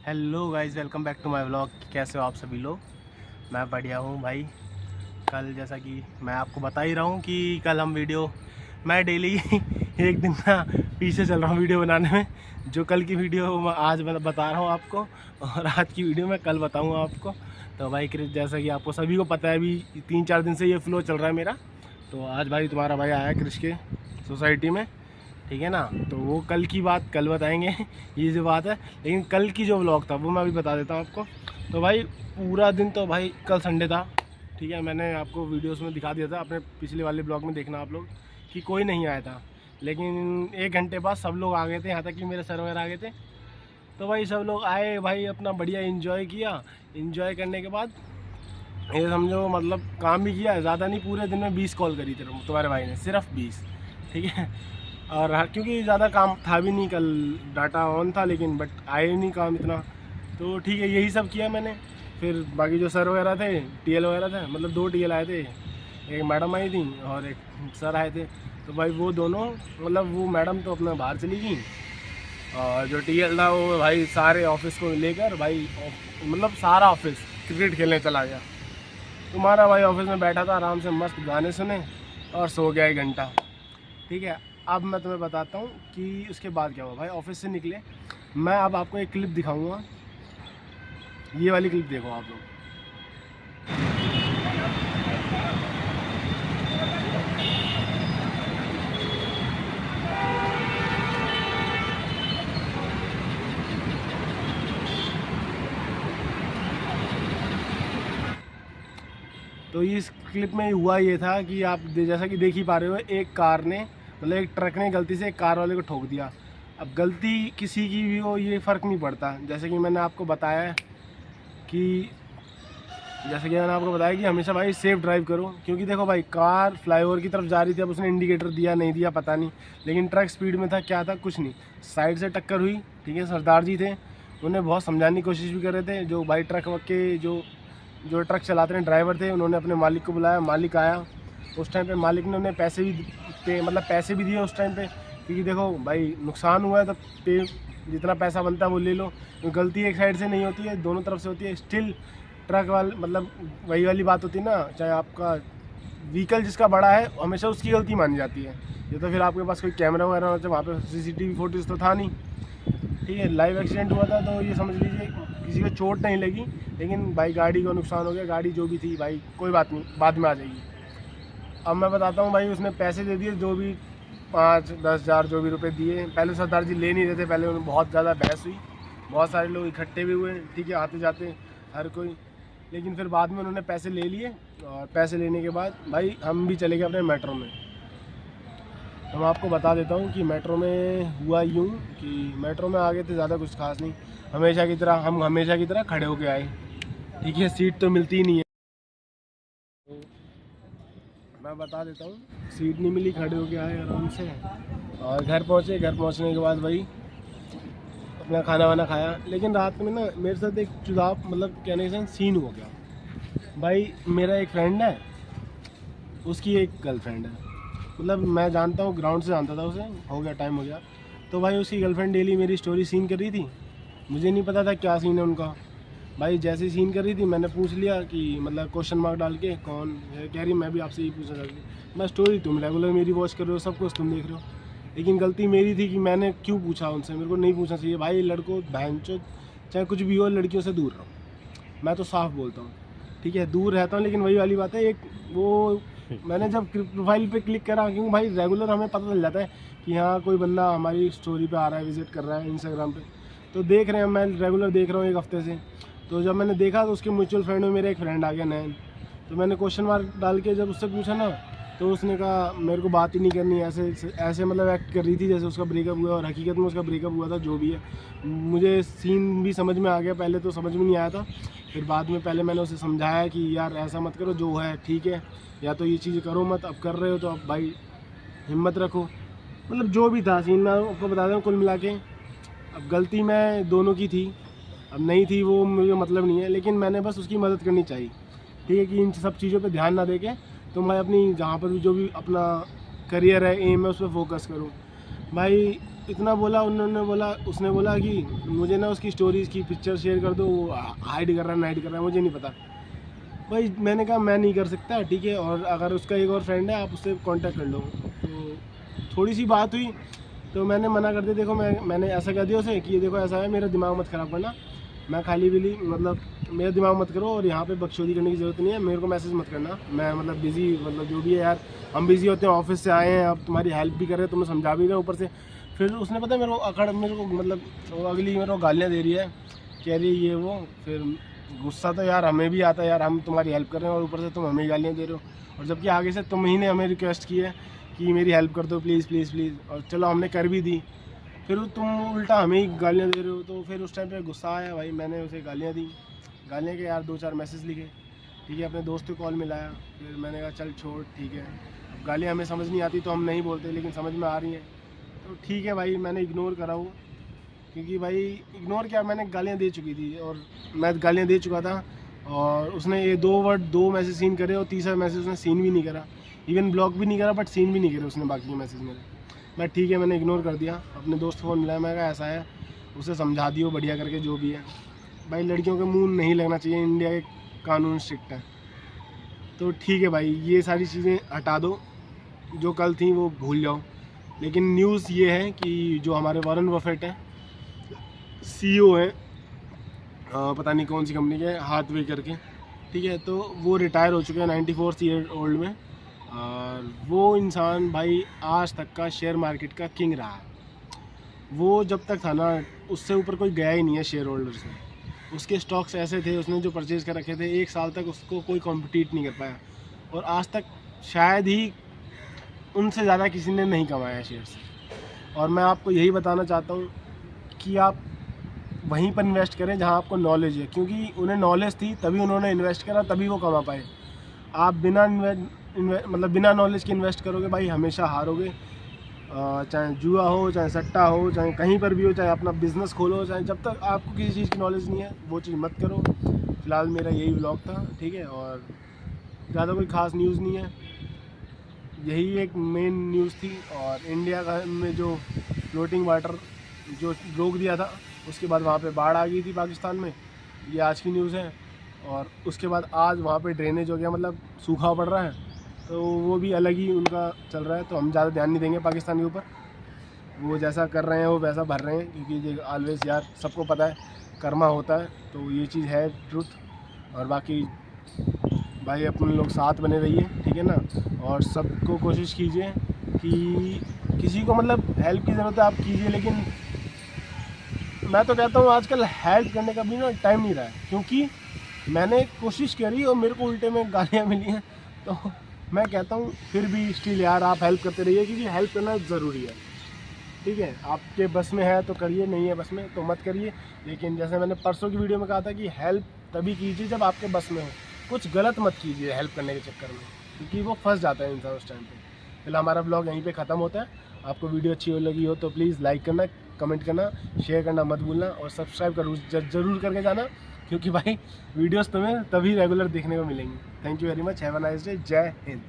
Hello guys, welcome back to my vlog. कैसे हो आप सभी लोग? मैं बढ़िया हूँ भाई। कल जैसा कि मैं आपको बता ही रहा हूँ कि कल हम वीडियो, मैं डेली एक दिन ना पीछे चल रहा हूँ वीडियो बनाने में। जो कल की वीडियो मैं आज बता रहा हूँ आपको, और आज की वीडियो मैं कल बताऊँगा आपको। तो भाई जैसा कि आपको सभी को पता है, अभी 3-4 दिन से ये फ्लो चल रहा है मेरा। तो आज भाई तुम्हारा भाई आया क्रिश के सोसाइटी में, ठीक है ना। तो वो कल की बात कल बताएंगे ये जो बात है। लेकिन कल की जो व्लॉग था वो मैं अभी बता देता हूँ आपको। तो भाई पूरा दिन, तो भाई कल संडे था, ठीक है। मैंने आपको वीडियोस में दिखा दिया था, अपने पिछले वाले ब्लॉग में देखना आप लोग, कि कोई नहीं आया था। लेकिन 1 घंटे बाद सब लोग आ गए थे, यहाँ तक कि मेरे सर वगैरह आ गए थे। तो भाई सब लोग आए भाई, अपना बढ़िया इन्जॉय किया। इन्जॉय करने के बाद ये समझो मतलब काम भी किया, ज़्यादा नहीं, पूरे दिन में 20 कॉल करी थी तुम्हारे भाई ने, सिर्फ 20, ठीक है। और क्योंकि ज़्यादा काम था भी नहीं, कल डाटा ऑन था, लेकिन बट आए नहीं काम इतना। तो ठीक है, यही सब किया मैंने। फिर बाकी जो सर वगैरह थे, टीएल वगैरह थे, मतलब 2 टीएल आए थे, एक मैडम आई थी और एक सर आए थे। तो भाई वो दोनों, मतलब वो मैडम तो अपना बाहर चली गई, और जो टीएल था वो भाई सारे ऑफिस को लेकर भाई मतलब सारा ऑफिस क्रिकेट खेलने चला गया। तुम्हारा भाई ऑफिस में बैठा था आराम से, मस्त गाने सुने और सो गया 1 घंटा, ठीक है। अब मैं तुम्हें बताता हूँ कि उसके बाद क्या हुआ। भाई ऑफिस से निकले, मैं अब आपको एक क्लिप दिखाऊंगा। ये वाली क्लिप देखो आप लोग। तो इस क्लिप में हुआ ये था कि आप जैसा कि देख ही पा रहे हो, एक कार ने, मतलब एक ट्रक ने गलती से एक कार वाले को ठोक दिया। अब गलती किसी की भी हो, ये फ़र्क नहीं पड़ता। जैसे कि मैंने आपको बताया कि हमेशा भाई सेफ ड्राइव करो। क्योंकि देखो भाई, कार फ्लाईओवर की तरफ जा रही थी, अब उसने इंडिकेटर दिया नहीं दिया पता नहीं, लेकिन ट्रक स्पीड में था, क्या था कुछ नहीं, साइड से टक्कर हुई, ठीक है। सरदार जी थे, उन्हें बहुत समझाने की कोशिश भी कर रहे थे। जो भाई ट्रक के जो ट्रक चलाते हैं ड्राइवर थे, उन्होंने अपने मालिक को बुलाया, मालिक आया। उस टाइम पे मालिक ने उन्हें पैसे भी दिए उस टाइम पे, क्योंकि देखो भाई नुकसान हुआ है तो पे जितना पैसा बनता है वो ले लो। तो गलती एक साइड से नहीं होती है, दोनों तरफ से होती है। स्टिल ट्रक वाले, मतलब वही वाली बात होती है ना, चाहे आपका व्हीकल जिसका बड़ा है हमेशा उसकी गलती मानी जाती है। ये तो फिर आपके पास कोई कैमरा वगैरह होता है, वहाँ पे सीसीटीवी फुटेज तो था नहीं, ठीक है। लाइव एक्सीडेंट हुआ था, तो ये समझ लीजिए किसी को चोट नहीं लगी, लेकिन भाई गाड़ी को नुकसान हो गया। गाड़ी जो भी थी भाई, कोई बात नहीं, बाद में आ जाएगी। अब मैं बताता हूँ भाई, उसने पैसे दे दिए, जो भी 5-10 हज़ार जो भी रुपए दिए। पहले सरदार जी ले नहीं रहे थे, पहले उन्हें बहुत ज़्यादा बहस हुई, बहुत सारे लोग इकट्ठे भी हुए, ठीक है, आते जाते हर कोई। लेकिन फिर बाद में उन्होंने पैसे ले लिए, और पैसे लेने के बाद भाई हम भी चले गए अपने मेट्रो में। तो मैं आपको बता देता हूँ कि मेट्रो में हुआ यूँ कि मेट्रो में आ गए थे, ज़्यादा कुछ खास नहीं, हम हमेशा की तरह खड़े होके आए, ठीक है। सीट तो मिलती ही नहीं है, तो मैं बता देता हूँ, सीट नहीं मिली, खड़े होके आए आराम से, और घर पहुँचे। घर पहुँचने के बाद भाई अपना खाना वाना खाया। लेकिन रात में ना मेरे साथ एक जुदाब, मतलब कहने का सीन हो गया। भाई मेरा एक फ्रेंड है, उसकी एक गर्लफ्रेंड है, मतलब मैं जानता हूँ, ग्राउंड से जानता था उसे, हो गया टाइम हो गया। तो भाई उसकी गर्लफ्रेंड डेली मेरी स्टोरी सीन कर रही थी, मुझे नहीं पता था क्या सीन है उनका। भाई जैसे ही सीन कर रही थी, मैंने पूछ लिया कि मतलब क्वेश्चन मार्क डाल के, कौन है? कह रही मैं भी आपसे यही पूछना चाहती हूँ। मैं स्टोरी, तुम रेगुलर मेरी वॉच कर रहे हो, सब कुछ तुम देख रहे हो, लेकिन गलती मेरी थी कि मैंने क्यों पूछा उनसे, मेरे को नहीं पूछना चाहिए। भाई लड़कों, बहनचोद, चाहे कुछ भी हो, लड़कियों से दूर रहो, मैं तो साफ बोलता हूँ, ठीक है। दूर रहता हूँ, लेकिन वही वाली बात है, एक वो मैंने जब प्रोफाइल पे क्लिक करा, क्योंकि भाई रेगुलर हमें पता चल जाता है कि हाँ कोई बंदा हमारी स्टोरी पे आ रहा है, विजिट कर रहा है इंस्टाग्राम पे, तो देख रहे हैं, मैं रेगुलर देख रहा हूँ 1 हफ्ते से। तो जब मैंने देखा तो उसके म्यूचुअल फ्रेंड में मेरा एक फ्रेंड आ गया, नैन। तो मैंने क्वेश्चन मार्क डाल के जब उससे पूछा ना, तो उसने कहा मेरे को बात ही नहीं करनी, ऐसे मतलब एक्ट कर रही थी जैसे उसका ब्रेकअप हुआ, और हकीकत में उसका ब्रेकअप हुआ था, जो भी है। मुझे सीन भी समझ में आ गया, पहले तो समझ में नहीं आया था, फिर बाद में पहले मैंने उसे समझाया कि यार ऐसा मत करो, जो है ठीक है, या तो ये चीज़ें करो मत, अब कर रहे हो तो अब भाई हिम्मत रखो। मतलब जो भी था सीन, मैं आपको बता दूँ कुल मिला के। अब गलती मैं दोनों की थी, अब नहीं थी वो मुझे मतलब नहीं है, लेकिन मैंने बस उसकी मदद करनी चाहिए, ठीक है, कि इन सब चीज़ों पे ध्यान ना देके तो मैं अपनी जहाँ पर भी जो भी अपना करियर है, एम है, उस पर फोकस करूँ। भाई इतना बोला, उसने बोला कि मुझे ना उसकी स्टोरीज़ की पिक्चर शेयर कर दो, वो हाइड कर रहा है, मुझे नहीं पता भाई। मैंने कहा मैं नहीं कर सकता, ठीक है, और अगर उसका एक और फ्रेंड है आप उससे कांटेक्ट कर लो। तो थोड़ी सी बात हुई तो मैंने मना कर दिया, देखो मैंने ऐसा कह दिया उसे कि ये देखो ऐसा है, मेरा दिमाग मत ख़राब करना, मैं खाली बिली मतलब मेरा दिमाग मत करो, और यहाँ पे बकचोदी करने की ज़रूरत नहीं है, मेरे को मैसेज मत करना, मैं मतलब बिज़ी, मतलब जो भी है यार, हम बिज़ी होते हैं, ऑफिस से आए हैं, अब तुम्हारी हेल्प भी कर रहे हैं, तुम्हें समझा भी रहे हैं ऊपर से। फिर उसने पता है मेरे को मतलब अगली मेरे को गालियाँ दे रही है, कह रही ये वो। फिर गुस्सा तो यार हमें भी आता है यार, हम तुम्हारी हेल्प कर रहे हैं और ऊपर से तुम हमें गालियाँ दे रहे हो, और जबकि आगे से तुम ही ने हमें रिक्वेस्ट की है कि मेरी हेल्प कर दो प्लीज़ प्लीज़ प्लीज़, और चलो हमने कर भी दी, फिर तुम उल्टा हमें ही गालियाँ दे रहे हो। तो फिर उस टाइम पे गुस्सा आया भाई, मैंने उसे गालियाँ दी, गालियाँ के यार 2-4 मैसेज लिखे, ठीक है, अपने दोस्त को कॉल मिलाया, फिर मैंने कहा चल छोड़, ठीक है, अब गालियाँ हमें समझ नहीं आती तो हम नहीं बोलते, लेकिन समझ में आ रही हैं तो ठीक है भाई, मैंने इग्नोर करा वो, क्योंकि भाई इग्नोर क्या, मैंने गालियाँ दे चुकी थी और मैं गालियाँ दे चुका था, और उसने ये 2 मैसेज सीन करे और तीसरा मैसेज उसने सीन भी नहीं करा, इवन ब्लॉक भी नहीं करा, बट सीन भी नहीं करे उसने बाकी के मैसेज मेरे। मैं ठीक है, मैंने इग्नोर कर दिया, अपने दोस्त को फ़ोन मिलाया, मैं कहा ऐसा है, उसे समझा दियो बढ़िया करके जो भी है भाई, लड़कियों के मुंह नहीं लगना चाहिए, इंडिया के कानून स्ट्रिक्ट है। तो ठीक है भाई, ये सारी चीज़ें हटा दो, जो कल थी वो भूल जाओ। लेकिन न्यूज़ ये है कि जो हमारे वॉरेन बफेट हैं, CEO हैं, पता नहीं कौन सी कंपनी के, हाथवे करके, ठीक है, तो वो रिटायर हो चुके हैं 94 ईयर ओल्ड में, और वो इंसान भाई आज तक का शेयर मार्केट का किंग रहा है। वो जब तक था ना, उससे ऊपर कोई गया ही नहीं है शेयर होल्डर्स में, उसके स्टॉक्स ऐसे थे, उसने जो परचेज़ कर रखे थे 1 साल तक उसको कोई कॉम्पिटिट नहीं कर पाया, और आज तक शायद ही उनसे ज़्यादा किसी ने नहीं कमाया शेयर से। और मैं आपको यही बताना चाहता हूँ कि आप वहीं पर इन्वेस्ट करें जहाँ आपको नॉलेज है, क्योंकि उन्हें नॉलेज थी तभी उन्होंने इन्वेस्ट करा, तभी वो कमा पाए। आप बिना नॉलेज के इन्वेस्ट करोगे भाई, हमेशा हारोगे, चाहे जुआ हो, चाहे सट्टा हो, चाहे कहीं पर भी हो, चाहे अपना बिज़नेस खोलो, चाहे, जब तक आपको किसी चीज़ की नॉलेज नहीं है वो चीज़ मत करो। फ़िलहाल मेरा यही व्लॉग था, ठीक है, और ज़्यादा कोई ख़ास न्यूज़ नहीं है, यही एक मेन न्यूज़ थी। और इंडिया का में जो फ्लोटिंग वाटर जो रोक दिया था, उसके बाद वहाँ पे बाढ़ आ गई थी पाकिस्तान में, ये आज की न्यूज़ है। और उसके बाद आज वहाँ पे ड्रेनेज हो गया, मतलब सूखा पड़ रहा है, तो वो भी अलग ही उनका चल रहा है। तो हम ज़्यादा ध्यान नहीं देंगे पाकिस्तान के ऊपर, वो जैसा कर रहे हैं वो वैसा भर रहे हैं, क्योंकि ये ऑलवेज यार सबको पता है कर्मा होता है, तो ये चीज़ है ट्रुथ। और बाकी भाई अपन लोग साथ बने रहिए, ठीक है ना, और सबको कोशिश कीजिए कि किसी को मतलब हेल्प की ज़रूरत है आप कीजिए, लेकिन मैं तो कहता हूँ आजकल हेल्प करने का भी ना टाइम नहीं रहा है, क्योंकि मैंने कोशिश करी और मेरे को उल्टे में गालियाँ मिली हैं। तो मैं कहता हूँ फिर भी स्टिल यार आप हेल्प करते रहिए, क्योंकि हेल्प करना ज़रूरी है, ठीक है। आपके बस में है तो करिए, नहीं है बस में तो मत करिए। लेकिन जैसे मैंने परसों की वीडियो में कहा था कि हेल्प तभी कीजिए जब आपके बस में हो, कुछ गलत मत कीजिए हेल्प करने के चक्कर में, क्योंकि वो फंस जाता है इंसान उस टाइम पे। फिलहाल हमारा ब्लॉग यहीं पे ख़त्म होता है। आपको वीडियो अच्छी लगी हो तो प्लीज़ लाइक करना, कमेंट करना, शेयर करना मत भूलना, और सब्सक्राइब ज़रूर करके जाना, क्योंकि भाई वीडियोस तुम्हें तभी रेगुलर देखने को मिलेंगी। Thank you very much, have a nice day, जय हिंद।